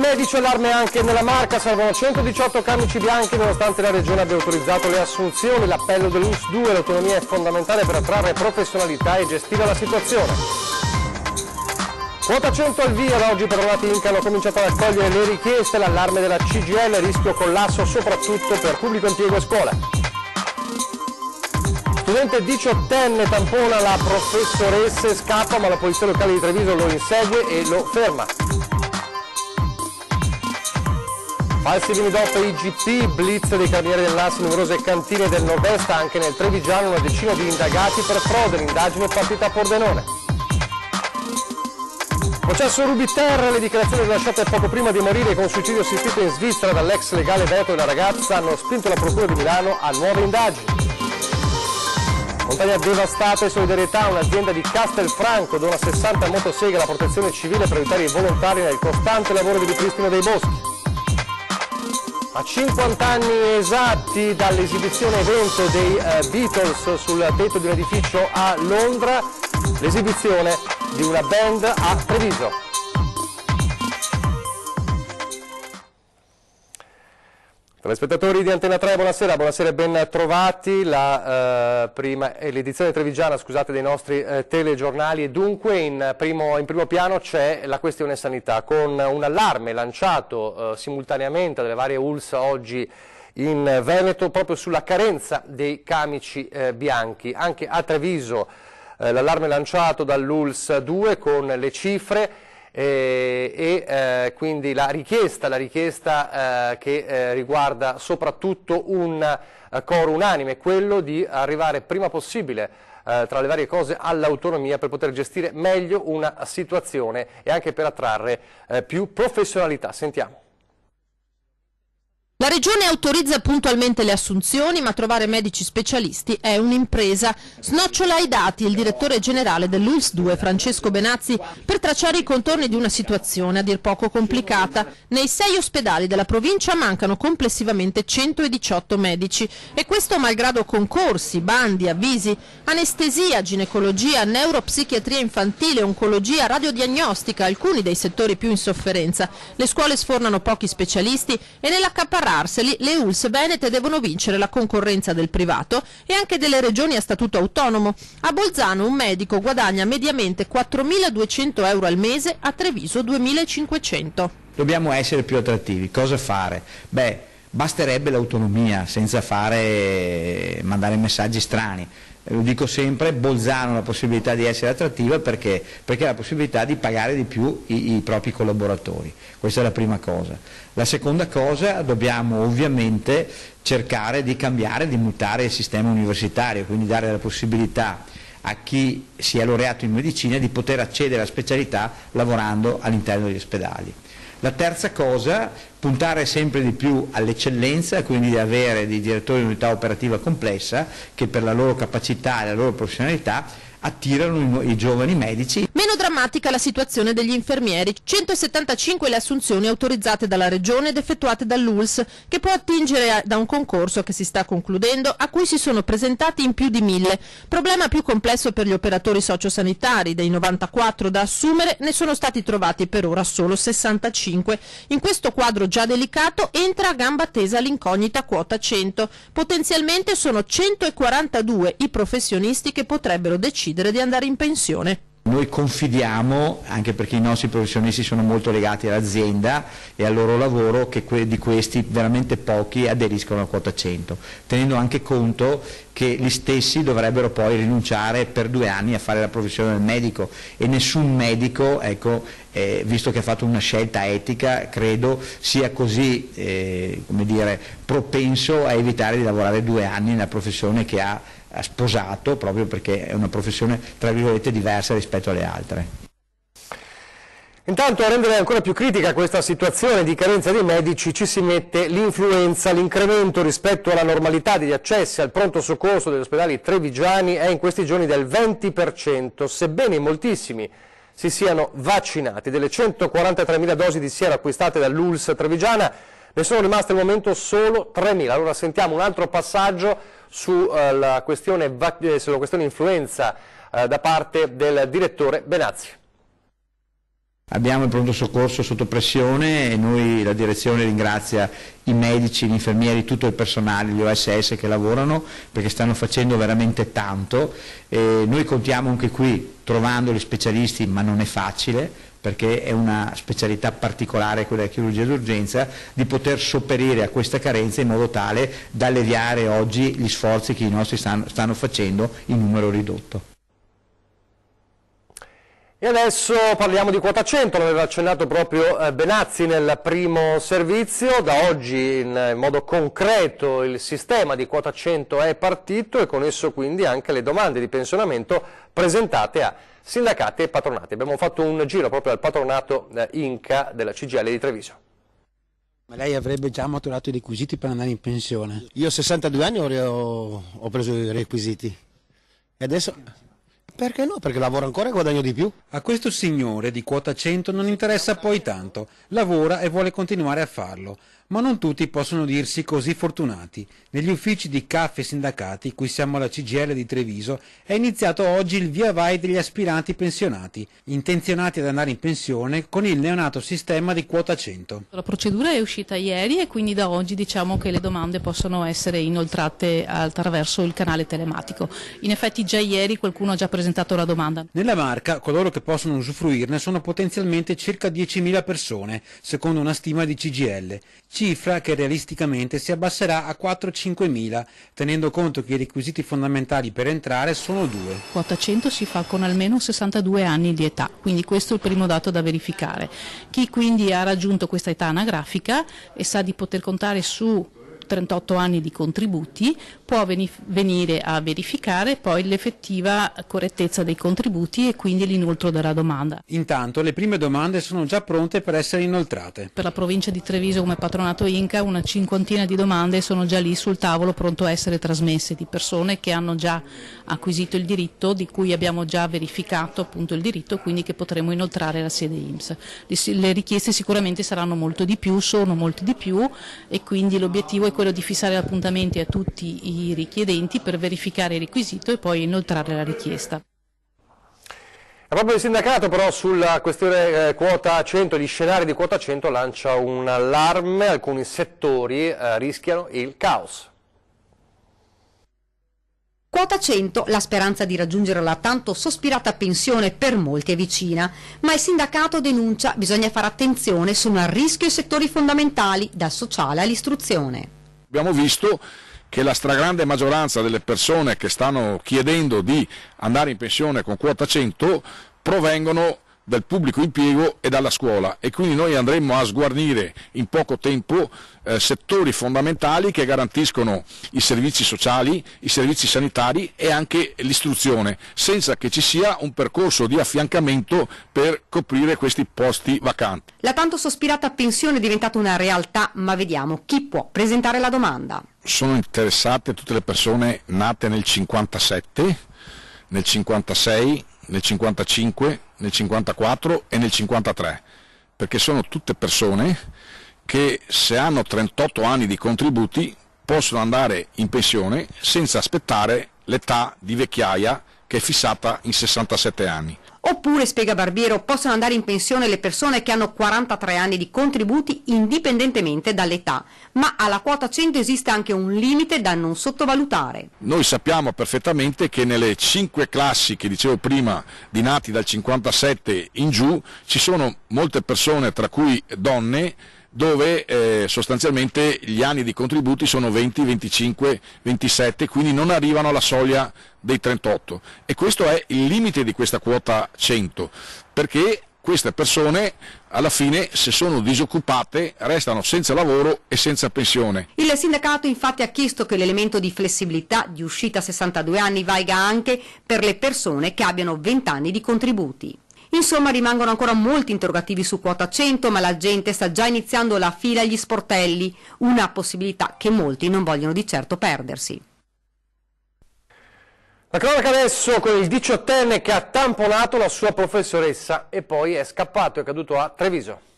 medici, allarme anche nella Marca, servono 118 camici bianchi nonostante la regione abbia autorizzato le assunzioni. L'appello dell'ULSS 2, l'autonomia è fondamentale per attrarre professionalità e gestire la situazione. Quota 100 al via, da oggi Patronati Inca hanno cominciato ad accogliere le richieste, l'allarme della CGIL, rischio collasso soprattutto per pubblico impiego e scuola. Studente 18enne tampona la professoressa, scappa ma la polizia locale di Treviso lo insegue e lo ferma. Falsi vini DOP e IGP, blitz dei carabinieri del NAS, numerose cantine del nord-est, anche nel Trevigiano una decina di indagati per frode, l'indagine è partita a Pordenone. Processo Rubiter, le dichiarazioni rilasciate poco prima di morire con suicidio assistito in Svizzera dall'ex legale Veneto della ragazza hanno spinto la Procura di Milano a nuove indagini. Montagna devastata e solidarietà, un'azienda di Castelfranco dona 60 motoseghe alla protezione civile per aiutare i volontari nel costante lavoro di ripristino dei boschi. A 50 anni esatti dall'esibizione evento dei Beatles sul tetto di un edificio a Londra, l'esibizione di una band a Treviso. Telespettatori di Antena 3, buonasera, buonasera e ben trovati. L'edizione trevigiana, scusate, dei nostri telegiornali, e dunque in primo piano c'è la questione sanità, con un allarme lanciato simultaneamente dalle varie ULSS oggi in Veneto proprio sulla carenza dei camici bianchi. Anche a Treviso l'allarme lanciato dall'ULSS 2 con le cifre quindi la richiesta che riguarda soprattutto un coro unanime, quello di arrivare prima possibile tra le varie cose all'autonomia per poter gestire meglio una situazione e anche per attrarre più professionalità. Sentiamo. La Regione autorizza puntualmente le assunzioni, ma trovare medici specialisti è un'impresa. Snocciola i dati il direttore generale dell'ULSS 2, Francesco Benazzi, per tracciare i contorni di una situazione a dir poco complicata. Nei 6 ospedali della provincia mancano complessivamente 118 medici, e questo malgrado concorsi, bandi, avvisi, anestesia, ginecologia, neuropsichiatria infantile, oncologia, radiodiagnostica, alcuni dei settori più in sofferenza. Le scuole sfornano pochi specialisti e nell'accaparrarseli le ULSS venete devono vincere la concorrenza del privato e anche delle regioni a statuto autonomo. A Bolzano un medico guadagna mediamente 4.200 euro al mese, a Treviso 2.500. Dobbiamo essere più attrattivi. Cosa fare? Beh, basterebbe l'autonomia senza mandare messaggi strani. Lo dico sempre, Bolzano ha la possibilità di essere attrattiva perché ha la possibilità di pagare di più i propri collaboratori. Questa è la prima cosa. La seconda cosa, dobbiamo ovviamente cercare di cambiare, di mutare il sistema universitario, quindi dare la possibilità a chi si è laureato in medicina di poter accedere alla specialità lavorando all'interno degli ospedali. La terza cosa, puntare sempre di più all'eccellenza, quindi di avere dei direttori di unità operativa complessa che per la loro capacità e la loro professionalità attirano i giovani medici. Meno drammatica la situazione degli infermieri. 175 le assunzioni autorizzate dalla Regione ed effettuate dall'ULSS, che può attingere da un concorso che si sta concludendo, a cui si sono presentati in più di 1000. Problema più complesso per gli operatori sociosanitari. Dei 94 da assumere ne sono stati trovati per ora solo 65. In questo quadro già delicato entra a gamba tesa l'incognita quota 100. Potenzialmente sono 142 i professionisti che potrebbero decidere di andare in pensione. Noi confidiamo, anche perché i nostri professionisti sono molto legati all'azienda e al loro lavoro, che di questi veramente pochi aderiscono a quota 100, tenendo anche conto che gli stessi dovrebbero poi rinunciare per 2 anni a fare la professione del medico, e nessun medico, visto che ha fatto una scelta etica, credo sia così propenso a evitare di lavorare 2 anni nella professione che ha sposato, proprio perché è una professione tra virgolette diversa rispetto alle altre. Intanto, a rendere ancora più critica questa situazione di carenza di medici ci si mette l'influenza. L'incremento rispetto alla normalità degli accessi al pronto soccorso degli ospedali trevigiani è in questi giorni del 20%, sebbene moltissimi si siano vaccinati. Delle 143.000 dosi di siero acquistate dall'ULSS trevigiana ne sono rimaste al momento solo 3.000. Allora sentiamo un altro passaggio sulla questione influenza da parte del direttore Benazzi. Abbiamo il pronto soccorso sotto pressione e noi, la direzione, ringrazia i medici, gli infermieri, tutto il personale, gli OSS che lavorano perché stanno facendo veramente tanto. Noi contiamo anche qui, trovando gli specialisti, ma non è facile perché è una specialità particolare quella della chirurgia d'urgenza, di poter sopperire a questa carenza in modo tale da alleviare oggi gli sforzi che i nostri stanno facendo in numero ridotto. E adesso parliamo di quota 100, l'aveva accennato proprio Benazzi nel primo servizio. Da oggi in modo concreto il sistema di quota 100 è partito e con esso quindi anche le domande di pensionamento presentate a sindacati e patronati. Abbiamo fatto un giro proprio al patronato Inca della CGIL di Treviso. Ma lei avrebbe già maturato i requisiti per andare in pensione? Io a 62 anni ho preso i requisiti e adesso... Perché no? Perché lavoro ancora e guadagno di più. A questo signore di quota 100 non interessa poi tanto, lavora e vuole continuare a farlo, ma non tutti possono dirsi così fortunati. Negli uffici di CAF e sindacati, qui siamo alla CGIL di Treviso, è iniziato oggi il via vai degli aspiranti pensionati, intenzionati ad andare in pensione con il neonato sistema di quota 100. La procedura è uscita ieri e quindi da oggi diciamo che le domande possono essere inoltrate attraverso il canale telematico. In effetti già ieri qualcuno ha già presentato la domanda. Nella Marca coloro che possono usufruirne sono potenzialmente circa 10.000 persone, secondo una stima di CGIL, cifra che realisticamente si abbasserà a 4-5.000, tenendo conto che i requisiti fondamentali per entrare sono due. Quota 100 si fa con almeno 62 anni di età, quindi questo è il primo dato da verificare. Chi quindi ha raggiunto questa età anagrafica e sa di poter contare su 38 anni di contributi può venire a verificare poi l'effettiva correttezza dei contributi e quindi l'inoltro della domanda. Intanto le prime domande sono già pronte per essere inoltrate. Per la provincia di Treviso come patronato Inca una 50ina di domande sono già lì sul tavolo pronto a essere trasmesse di persone che hanno già acquisito il diritto, di cui abbiamo già verificato appunto il diritto, quindi che potremo inoltrare alla sede INPS. Le richieste sicuramente saranno molto di più, sono molti di più e quindi l'obiettivo è quello di fissare appuntamenti a tutti i richiedenti per verificare il requisito e poi inoltrare la richiesta. Proprio il sindacato però sulla questione quota 100, gli scenari di quota 100 lancia un allarme, alcuni settori rischiano il caos. Quota 100, la speranza di raggiungere la tanto sospirata pensione per molti è vicina, ma il sindacato denuncia bisogna fare attenzione, sono a rischio i settori fondamentali, dal sociale all'istruzione. Abbiamo visto che la stragrande maggioranza delle persone che stanno chiedendo di andare in pensione con quota 100 provengono dal pubblico impiego e dalla scuola e quindi noi andremo a sguarnire in poco tempo settori fondamentali che garantiscono i servizi sociali, i servizi sanitari e anche l'istruzione, senza che ci sia un percorso di affiancamento per coprire questi posti vacanti. La tanto sospirata pensione è diventata una realtà, ma vediamo chi può presentare la domanda. Sono interessate tutte le persone nate nel 57, nel 56, nel 55, nel 54 e nel 53, perché sono tutte persone che se hanno 38 anni di contributi possono andare in pensione senza aspettare l'età di vecchiaia che è fissata in 67 anni. Oppure, spiega Barbiero, possono andare in pensione le persone che hanno 43 anni di contributi indipendentemente dall'età, ma alla quota 100 esiste anche un limite da non sottovalutare. Noi sappiamo perfettamente che nelle 5 classi che dicevo prima di nati dal 57 in giù ci sono molte persone, tra cui donne, dove sostanzialmente gli anni di contributi sono 20, 25, 27, quindi non arrivano alla soglia dei 38 e questo è il limite di questa quota 100, perché queste persone alla fine, se sono disoccupate, restano senza lavoro e senza pensione. Il sindacato infatti ha chiesto che l'elemento di flessibilità di uscita a 62 anni valga anche per le persone che abbiano 20 anni di contributi. Insomma, rimangono ancora molti interrogativi su quota 100, ma la gente sta già iniziando la fila agli sportelli, una possibilità che molti non vogliono di certo perdersi. La cronaca adesso con il 18enne che ha tamponato la sua professoressa e poi è scappato, è caduto a Treviso.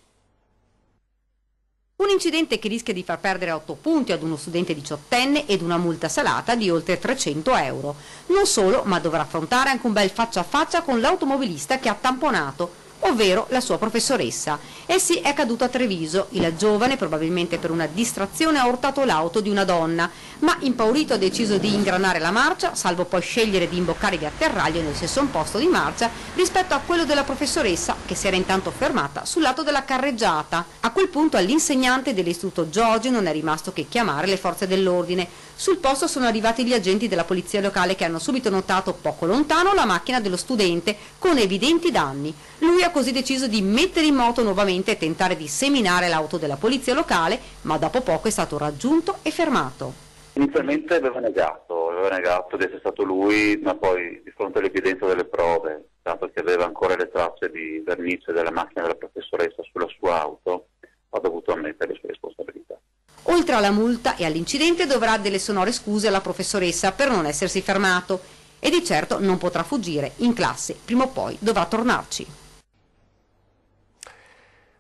Un incidente che rischia di far perdere 8 punti ad uno studente 18enne ed una multa salata di oltre 300 euro. Non solo, ma dovrà affrontare anche un bel faccia a faccia con l'automobilista che ha tamponato. ovvero la sua professoressa. Essi è caduto a Treviso. Il giovane, probabilmente per una distrazione, ha urtato l'auto di una donna, ma impaurito ha deciso di ingranare la marcia, salvo poi scegliere di imboccare via Terraglio nel stesso posto di marcia rispetto a quello della professoressa, che si era intanto fermata sul lato della carreggiata. A quel punto all'insegnante dell'istituto Giorgi non è rimasto che chiamare le forze dell'ordine. Sul posto sono arrivati gli agenti della polizia locale, che hanno subito notato poco lontano la macchina dello studente con evidenti danni. Lui ha così deciso di mettere in moto nuovamente e tentare di seminare l'auto della polizia locale, ma dopo poco è stato raggiunto e fermato. Inizialmente aveva negato di essere stato lui, ma poi di fronte all'evidenza delle prove, tanto che aveva ancora le tracce di vernice della macchina della professoressa sulla sua auto, ha dovuto ammettere le sue responsabilità. Oltre alla multa e all'incidente dovrà delle sonore scuse alla professoressa per non essersi fermato, e di certo non potrà fuggire in classe, prima o poi dovrà tornarci.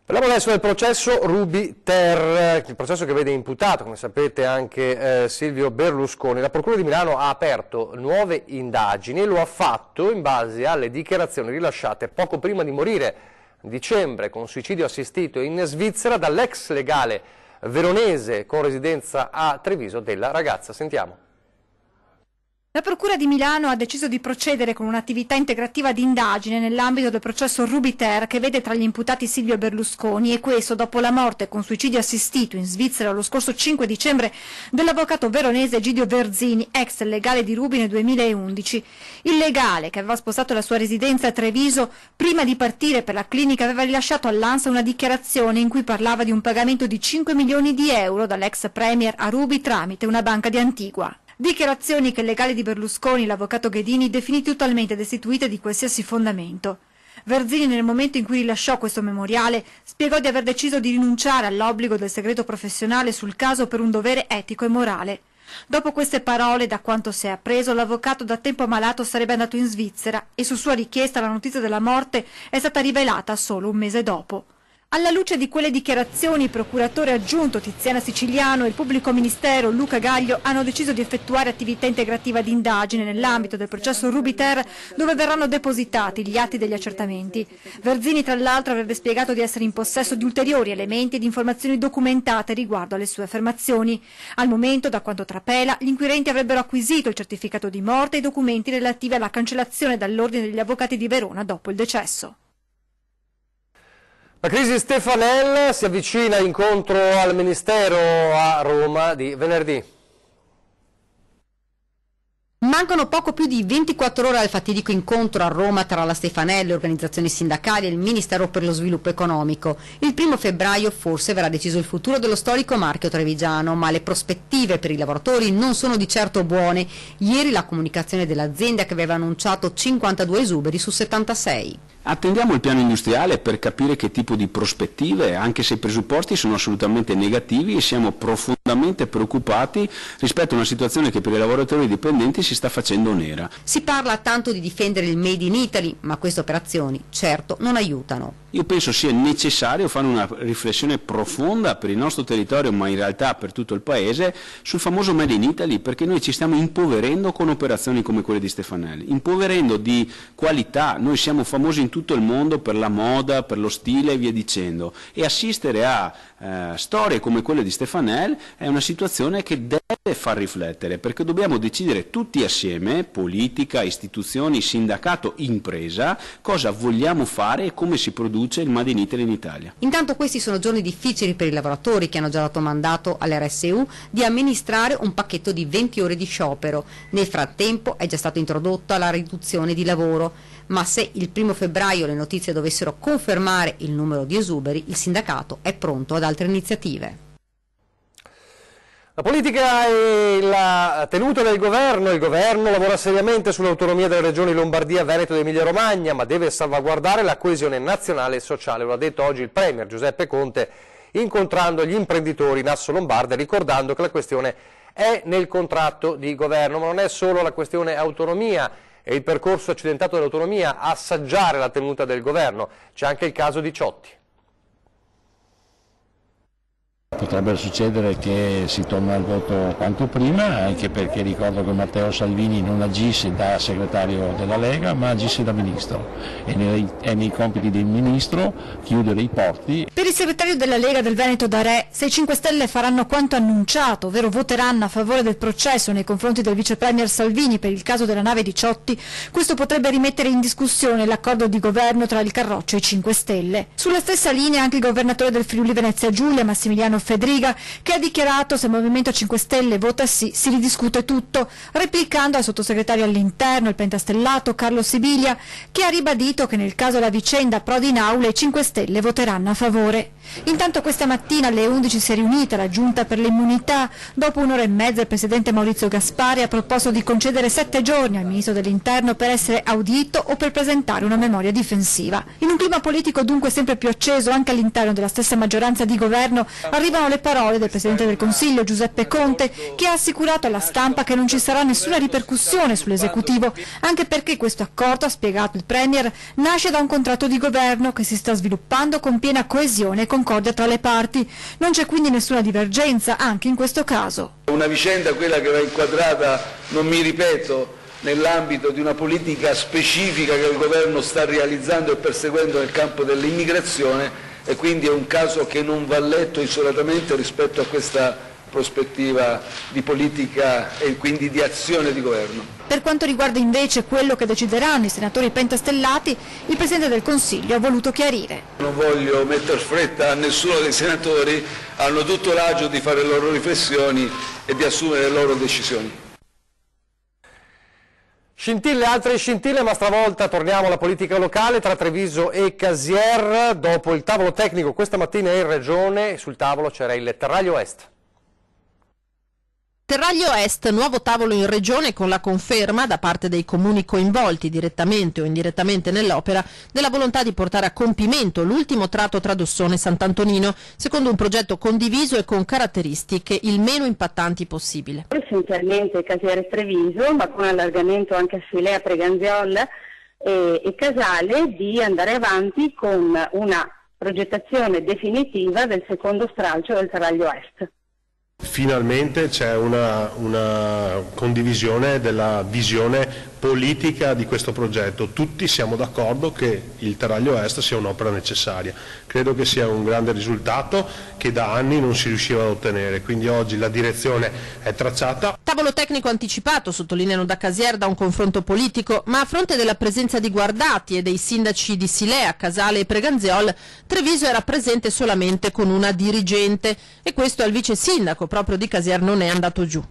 Parliamo adesso del processo Ruby-Ter, il processo che vede imputato, come sapete, anche Silvio Berlusconi. La Procura di Milano ha aperto nuove indagini e lo ha fatto in base alle dichiarazioni rilasciate poco prima di morire, a dicembre, con suicidio assistito in Svizzera, dall'ex legale veronese con residenza a Treviso della ragazza. Sentiamo. La Procura di Milano ha deciso di procedere con un'attività integrativa di indagine nell'ambito del processo Ruby-Ter, che vede tra gli imputati Silvio Berlusconi, e questo dopo la morte con suicidio assistito in Svizzera lo scorso 5 dicembre dell'avvocato veronese Egidio Verzini, ex legale di Ruby nel 2011. Il legale, che aveva spostato la sua residenza a Treviso, prima di partire per la clinica aveva rilasciato all'ANSA una dichiarazione in cui parlava di un pagamento di 5 milioni di euro dall'ex premier a Ruby tramite una banca di Antigua. Dichiarazioni che il legale di Berlusconi, l'avvocato Ghedini, definì totalmente destituite di qualsiasi fondamento. Verzini, nel momento in cui rilasciò questo memoriale, spiegò di aver deciso di rinunciare all'obbligo del segreto professionale sul caso per un dovere etico e morale. Dopo queste parole, da quanto si è appreso, l'avvocato da tempo ammalato sarebbe andato in Svizzera e su sua richiesta la notizia della morte è stata rivelata solo un mese dopo. Alla luce di quelle dichiarazioni, il procuratore aggiunto Tiziana Siciliano e il pubblico ministero Luca Gaglio hanno deciso di effettuare attività integrativa di indagine nell'ambito del processo Ruby-Ter, dove verranno depositati gli atti degli accertamenti. Verzini, tra l'altro, avrebbe spiegato di essere in possesso di ulteriori elementi e di informazioni documentate riguardo alle sue affermazioni. Al momento, da quanto trapela, gli inquirenti avrebbero acquisito il certificato di morte e i documenti relativi alla cancellazione dall'ordine degli avvocati di Verona dopo il decesso. La crisi Stefanel si avvicina incontro al Ministero a Roma di venerdì. Mancano poco più di 24 ore al fatidico incontro a Roma tra la Stefanel, le organizzazioni sindacali e il Ministero per lo Sviluppo Economico. Il 1° febbraio forse verrà deciso il futuro dello storico marchio trevigiano, ma le prospettive per i lavoratori non sono di certo buone. Ieri la comunicazione dell'azienda, che aveva annunciato 52 esuberi su 76. Attendiamo il piano industriale per capire che tipo di prospettive, anche se i presupposti sono assolutamente negativi, e siamo profondamente preoccupati rispetto a una situazione che per i lavoratori dipendenti si sta facendo nera. Si parla tanto di difendere il Made in Italy, ma queste operazioni certo non aiutano. Io penso sia necessario fare una riflessione profonda per il nostro territorio, ma in realtà per tutto il Paese, sul famoso Made in Italy, perché noi ci stiamo impoverendo con operazioni come quelle di Stefanel, impoverendo di qualità. Noi siamo famosi in tutto il mondo per la moda, per lo stile e via dicendo, e assistere a storie come quelle di Stefanel è una situazione che deve far riflettere, perché dobbiamo decidere tutti assieme, politica, istituzioni, sindacato, impresa, cosa vogliamo fare e come si produce il Made in Italy in Italia. Intanto questi sono giorni difficili per i lavoratori, che hanno già dato mandato all'RSU di amministrare un pacchetto di 20 ore di sciopero. Nel frattempo è già stata introdotta la riduzione di lavoro, ma se il 1° febbraio le notizie dovessero confermare il numero di esuberi, il sindacato è pronto ad altre iniziative. La politica e la tenuta del governo. Il governo lavora seriamente sull'autonomia delle regioni Lombardia, Veneto ed Emilia Romagna, ma deve salvaguardare la coesione nazionale e sociale. Lo ha detto oggi il Premier Giuseppe Conte, incontrando gli imprenditori in Asso Lombarda, ricordando che la questione è nel contratto di governo, ma non è solo la questione autonomia e il percorso accidentato dell'autonomia a assaggiare la tenuta del governo, c'è anche il caso di Ciotti. Potrebbe succedere che si torni al voto quanto prima, anche perché ricordo che Matteo Salvini non agisse da segretario della Lega ma agisse da ministro, e nei compiti del ministro chiudere i porti. Per il segretario della Lega del Veneto D'Arè, se i 5 Stelle faranno quanto annunciato, ovvero voteranno a favore del processo nei confronti del vice premier Salvini per il caso della nave Diciotti, questo potrebbe rimettere in discussione l'accordo di governo tra il Carroccio e i 5 Stelle. Sulla stessa linea anche il governatore del Friuli Venezia Giulia, Massimiliano Fedriga, che ha dichiarato: se il Movimento 5 Stelle vota sì, si ridiscute tutto, replicando al sottosegretario all'interno, il pentastellato Carlo Sibilia, che ha ribadito che nel caso la vicenda Prodi in aula i 5 Stelle voteranno a favore. Intanto questa mattina alle 11 si è riunita la Giunta per le immunità. Dopo un'ora e mezza il presidente Maurizio Gaspari ha proposto di concedere 7 giorni al ministro dell'interno per essere audito o per presentare una memoria difensiva. In un clima politico dunque sempre più acceso anche all'interno della stessa maggioranza di governo arrivano le parole del Presidente del Consiglio Giuseppe Conte, che ha assicurato alla stampa che non ci sarà nessuna ripercussione sull'esecutivo, anche perché questo accordo, ha spiegato il Premier, nasce da un contratto di governo che si sta sviluppando con piena coesione e concordia tra le parti. Non c'è quindi nessuna divergenza anche in questo caso. Una vicenda, quella che va inquadrata, non mi ripeto, nell'ambito di una politica specifica che il governo sta realizzando e perseguendo nel campo dell'immigrazione, e quindi è un caso che non va letto isolatamente rispetto a questa prospettiva di politica e quindi di azione di governo. Per quanto riguarda invece quello che decideranno i senatori pentastellati, il Presidente del Consiglio ha voluto chiarire. Non voglio mettere fretta a nessuno dei senatori, hanno tutto l'agio di fare le loro riflessioni e di assumere le loro decisioni. Scintille, altre scintille, ma stavolta torniamo alla politica locale tra Treviso e Casier. Dopo il tavolo tecnico questa mattina in Regione, sul tavolo c'era il Terraglio Est. Terraglio Est, nuovo tavolo in Regione con la conferma da parte dei comuni coinvolti direttamente o indirettamente nell'opera della volontà di portare a compimento l'ultimo tratto tra Dossone e Sant'Antonino secondo un progetto condiviso e con caratteristiche il meno impattanti possibile. Essenzialmente Casier e Treviso, ma con allargamento anche a Silea, Preganziol e Casale, di andare avanti con una progettazione definitiva del secondo stralcio del Terraglio Est. Finalmente c'è una condivisione della visione politica di questo progetto. Tutti siamo d'accordo che il Terraglio Est sia un'opera necessaria. Credo che sia un grande risultato che da anni non si riusciva ad ottenere, quindi oggi la direzione è tracciata. Tavolo tecnico anticipato, sottolineano da Casier, da un confronto politico, ma a fronte della presenza di Guardati e dei sindaci di Silea, Casale e Preganziol, Treviso era presente solamente con una dirigente e questo al vice sindaco proprio di Casier non è andato giù.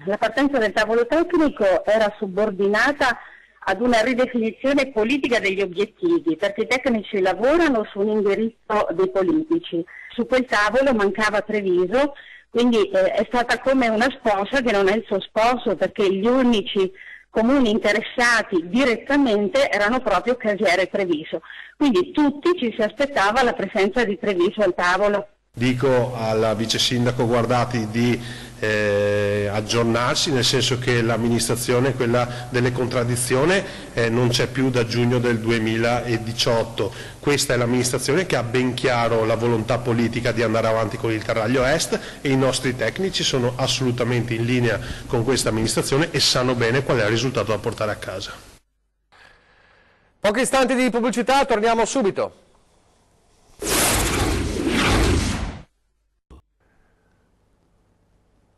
La partenza del tavolo tecnico era subordinata ad una ridefinizione politica degli obiettivi, perché i tecnici lavorano su un indirizzo dei politici. Su quel tavolo mancava Treviso, quindi è stata come una sposa che non è il suo sposo, perché gli unici comuni interessati direttamente erano proprio Casier e Treviso. Quindi tutti ci si aspettava la presenza di Treviso al tavolo. Dico al vice sindaco Guardati di aggiornarsi, nel senso che l'amministrazione, quella delle contraddizioni, non c'è più da giugno del 2018. Questa è l'amministrazione che ha ben chiaro la volontà politica di andare avanti con il Terraglio Est e i nostri tecnici sono assolutamente in linea con questa amministrazione e sanno bene qual è il risultato da portare a casa. Pochi istanti di pubblicità, torniamo subito.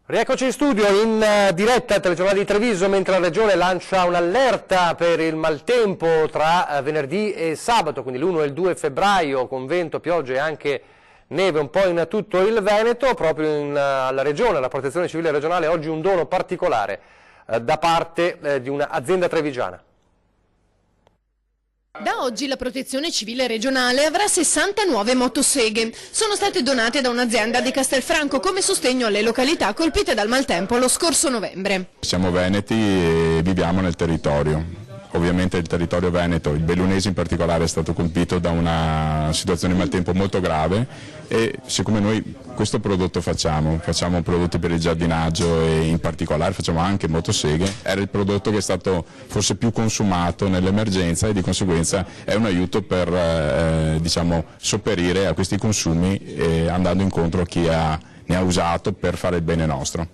Rieccoci in studio in diretta al telegiornale di Treviso, mentre la Regione lancia un'allerta per il maltempo tra venerdì e sabato, quindi l'1 e il 2 febbraio, con vento, piogge e anche neve un po' in tutto il Veneto. Proprio alla Regione, alla Protezione Civile regionale, oggi un dono particolare da parte di un'azienda trevigiana. Da oggi la Protezione Civile regionale avrà 60 nuove motoseghe. Sono state donate da un'azienda di Castelfranco come sostegno alle località colpite dal maltempo lo scorso novembre. Siamo veneti e viviamo nel territorio. Ovviamente il territorio veneto, il bellunese in particolare, è stato colpito da una situazione di maltempo molto grave e siccome noi questo prodotto facciamo prodotti per il giardinaggio e in particolare facciamo anche motoseghe, era il prodotto che è stato forse più consumato nell'emergenza e di conseguenza è un aiuto per diciamo, sopperire a questi consumi andando incontro a chi ha ne ha usato per fare il bene nostro.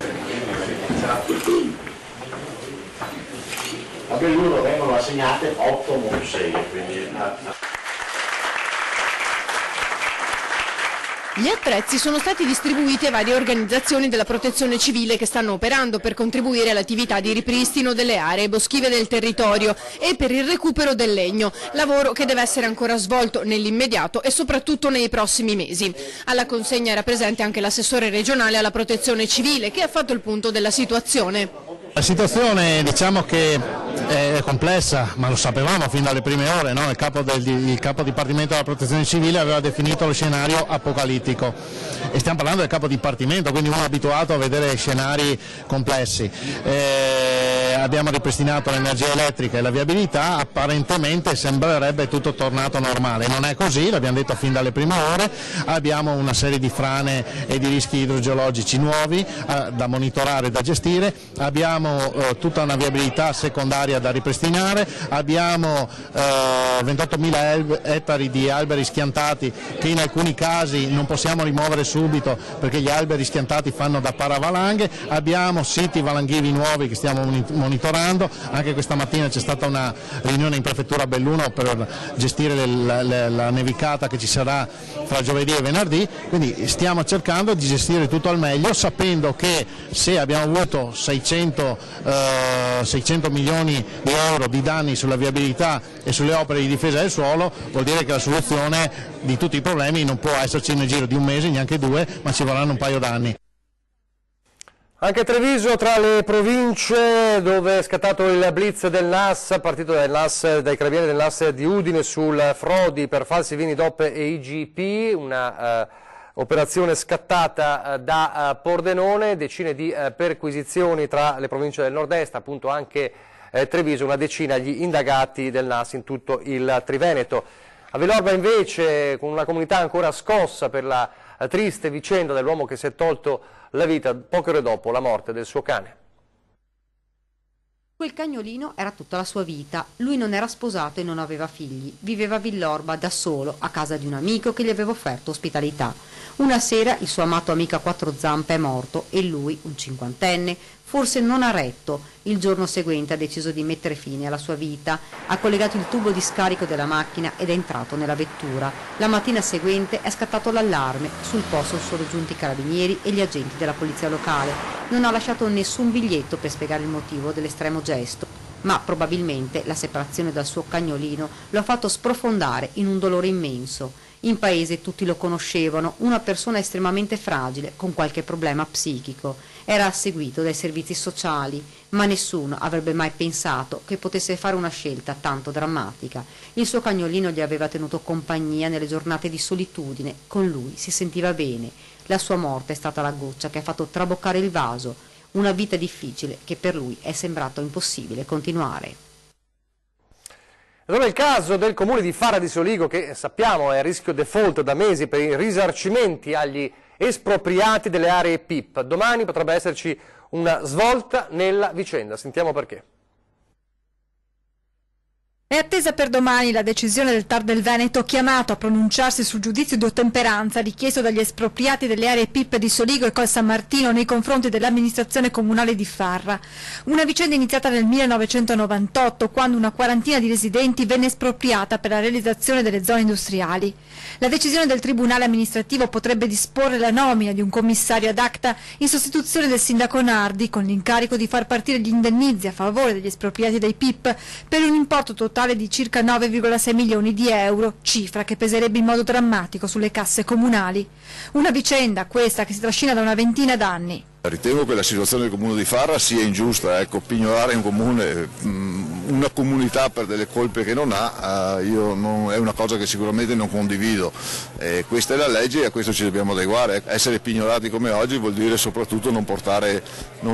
A Belluno vengono assegnate 8 motoseghe, quindi... Gli attrezzi sono stati distribuiti a varie organizzazioni della protezione civile che stanno operando per contribuire all'attività di ripristino delle aree boschive del territorio e per il recupero del legno, lavoro che deve essere ancora svolto nell'immediato e soprattutto nei prossimi mesi. Alla consegna era presente anche l'assessore regionale alla protezione civile che ha fatto il punto della situazione. La situazione diciamo che è complessa, ma lo sapevamo fin dalle prime ore, no? Il capo dipartimento della protezione civile aveva definito lo scenario apocalittico e stiamo parlando del capo dipartimento, quindi uno abituato a vedere scenari complessi. Abbiamo ripristinato l'energia elettrica e la viabilità, apparentemente sembrerebbe tutto tornato normale, non è così, l'abbiamo detto fin dalle prime ore, abbiamo una serie di frane e di rischi idrogeologici nuovi da monitorare e da gestire, abbiamo tutta una viabilità secondaria da ripristinare, abbiamo 28.000 ettari di alberi schiantati che in alcuni casi non possiamo rimuovere subito perché gli alberi schiantati fanno da paravalanghe, abbiamo siti valanghivi nuovi che stiamo monitorando, anche questa mattina c'è stata una riunione in prefettura a Belluno per gestire la nevicata che ci sarà fra giovedì e venerdì, quindi stiamo cercando di gestire tutto al meglio sapendo che se abbiamo avuto 600 milioni di euro di danni sulla viabilità e sulle opere di difesa del suolo, vuol dire che la soluzione di tutti i problemi non può esserci nel giro di un mese, neanche 2, ma ci vorranno un paio d'anni. Anche Treviso tra le province dove è scattato il blitz del NAS, partito dai carabinieri del NAS di Udine sul frodi per falsi vini DOP e IGP, una operazione scattata da Pordenone, decine di perquisizioni tra le province del nord-est, appunto anche Treviso, una decina gli indagati del NAS in tutto il Triveneto. A Villorba invece, con una comunità ancora scossa per la triste vicenda dell'uomo che si è tolto la vita poche ore dopo la morte del suo cane. Quel cagnolino era tutta la sua vita, lui non era sposato e non aveva figli, viveva a Villorba da solo a casa di un amico che gli aveva offerto ospitalità. Una sera il suo amato amico a 4 zampe è morto e lui, un 50enne, forse non ha retto. Il giorno seguente ha deciso di mettere fine alla sua vita, ha collegato il tubo di scarico della macchina ed è entrato nella vettura. La mattina seguente è scattato l'allarme, sul posto sono giunti i carabinieri e gli agenti della polizia locale. Non ha lasciato nessun biglietto per spiegare il motivo dell'estremo gesto, ma probabilmente la separazione dal suo cagnolino lo ha fatto sprofondare in un dolore immenso. In paese tutti lo conoscevano, una persona estremamente fragile, con qualche problema psichico. Era seguito dai servizi sociali, ma nessuno avrebbe mai pensato che potesse fare una scelta tanto drammatica. Il suo cagnolino gli aveva tenuto compagnia nelle giornate di solitudine, con lui si sentiva bene. La sua morte è stata la goccia che ha fatto traboccare il vaso, una vita difficile che per lui è sembrato impossibile continuare. Allora il caso del comune di Farra di Soligo, che sappiamo è a rischio default da mesi per i risarcimenti agli espropriati delle aree PIP. Domani potrebbe esserci una svolta nella vicenda, sentiamo perché. È attesa per domani la decisione del TAR del Veneto chiamato a pronunciarsi sul giudizio di ottemperanza richiesto dagli espropriati delle aree PIP di Soligo e Col San Martino nei confronti dell'amministrazione comunale di Farra. Una vicenda iniziata nel 1998 quando una quarantina di residenti venne espropriata per la realizzazione delle zone industriali. La decisione del Tribunale amministrativo potrebbe disporre la nomina di un commissario ad acta in sostituzione del sindaco Nardi con l'incarico di far partire gli indennizi a favore degli espropriati dei PIP per un importo totale di circa 9,6 milioni di euro, cifra che peserebbe in modo drammatico sulle casse comunali. Una vicenda questa che si trascina da una ventina d'anni. Ritengo che la situazione del comune di Farra sia ingiusta, pignorare un comune, una comunità per delle colpe che non ha, è una cosa che sicuramente non condivido. Questa è la legge e a questo ci dobbiamo adeguare. Essere pignorati come oggi vuol dire soprattutto non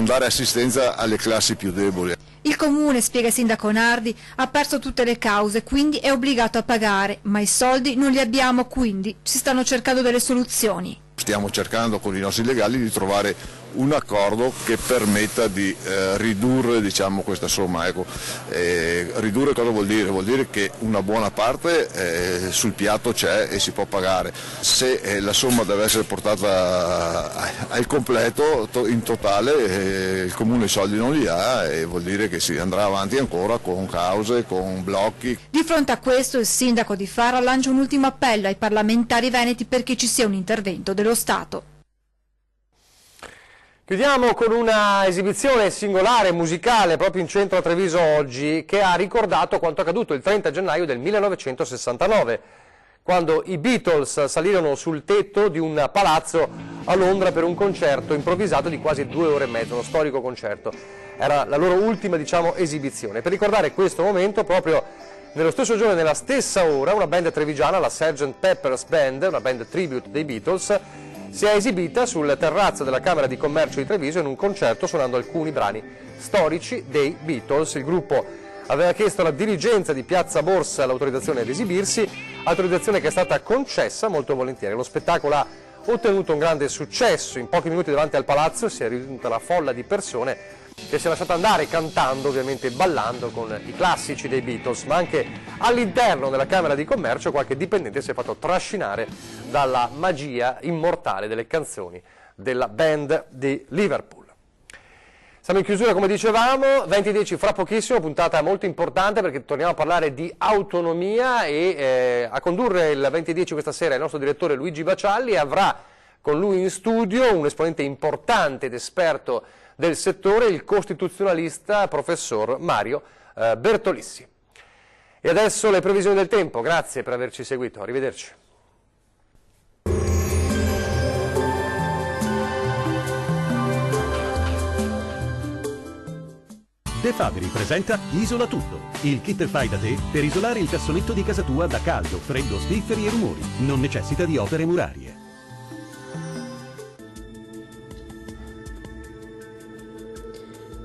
dare assistenza alle classi più deboli. Il comune, spiega il sindaco Nardi, ha perso tutte le cause, quindi è obbligato a pagare, ma i soldi non li abbiamo, quindi si stanno cercando delle soluzioni. stiamo cercando con i nostri legali di trovare un accordo che permetta di ridurre, diciamo, questa somma. Ecco, ridurre cosa vuol dire? Vuol dire che una buona parte sul piatto c'è e si può pagare. Se la somma deve essere portata al completo, in totale, il Comune i soldi non li ha e vuol dire che si andrà avanti ancora con cause, con blocchi. Di fronte a questo il sindaco di Fara lancia un ultimo appello ai parlamentari veneti perché ci sia un intervento dello Stato. Chiudiamo con una esibizione singolare, musicale, proprio in centro a Treviso oggi, che ha ricordato quanto accaduto il 30 gennaio del 1969, quando i Beatles salirono sul tetto di un palazzo a Londra per un concerto improvvisato di quasi 2 ore e mezza, uno storico concerto. Era la loro ultima, diciamo, esibizione. Per ricordare questo momento, proprio nello stesso giorno e nella stessa ora, una band trevigiana, la Sgt. Pepper's Band, una band tribute dei Beatles, si è esibita sul terrazzo della Camera di Commercio di Treviso in un concerto suonando alcuni brani storici dei Beatles. Il gruppo aveva chiesto alla dirigenza di Piazza Borsa l'autorizzazione ad esibirsi, autorizzazione che è stata concessa molto volentieri. Lo spettacolo ha ottenuto un grande successo. In pochi minuti davanti al palazzo si è riunita la folla di persone che si è lasciata andare cantando, ovviamente ballando con i classici dei Beatles, ma anche all'interno della Camera di Commercio qualche dipendente si è fatto trascinare dalla magia immortale delle canzoni della band di Liverpool. Siamo in chiusura, come dicevamo, 20:10 fra pochissimo, puntata molto importante perché torniamo a parlare di autonomia e a condurre il 20:10 questa sera il nostro direttore Luigi Bacialli e avrà con lui in studio un esponente importante ed esperto del settore, il costituzionalista professor Mario Bertolissi. E adesso le previsioni del tempo, grazie per averci seguito, arrivederci. De Fabri presenta Isola Tutto, il kit fai da te per isolare il cassonetto di casa tua da caldo, freddo, spifferi e rumori. Non necessita di opere murarie.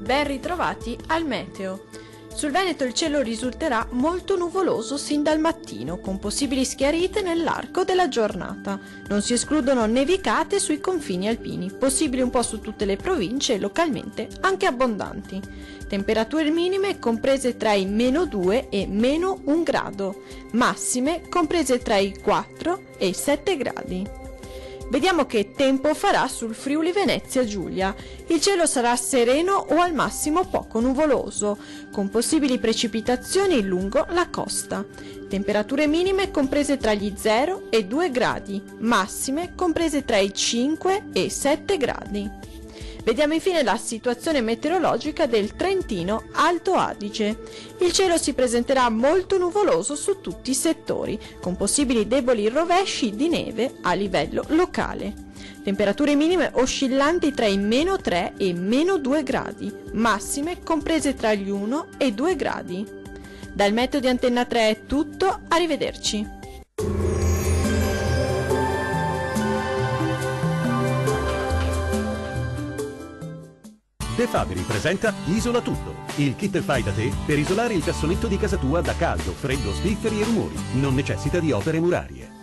Ben ritrovati al meteo. Sul Veneto il cielo risulterà molto nuvoloso sin dal mattino, con possibili schiarite nell'arco della giornata. Non si escludono nevicate sui confini alpini, possibili un po' su tutte le province e localmente anche abbondanti. Temperature minime comprese tra i -2 e -1 grado, massime comprese tra i 4 e i 7 gradi. Vediamo che tempo farà sul Friuli Venezia Giulia. Il cielo sarà sereno o al massimo poco nuvoloso, con possibili precipitazioni lungo la costa. Temperature minime comprese tra gli 0 e 2 gradi, massime comprese tra i 5 e i 7 gradi. Vediamo infine la situazione meteorologica del Trentino Alto Adige. Il cielo si presenterà molto nuvoloso su tutti i settori, con possibili deboli rovesci di neve a livello locale. Temperature minime oscillanti tra i -3 e -2 gradi, massime comprese tra gli 1 e i 2 gradi. Dal meteo di Antenna 3 è tutto, arrivederci. De Fabri presenta Isola Tutto, il kit fai da te per isolare il cassonetto di casa tua da caldo, freddo, spifferi e rumori. Non necessita di opere murarie.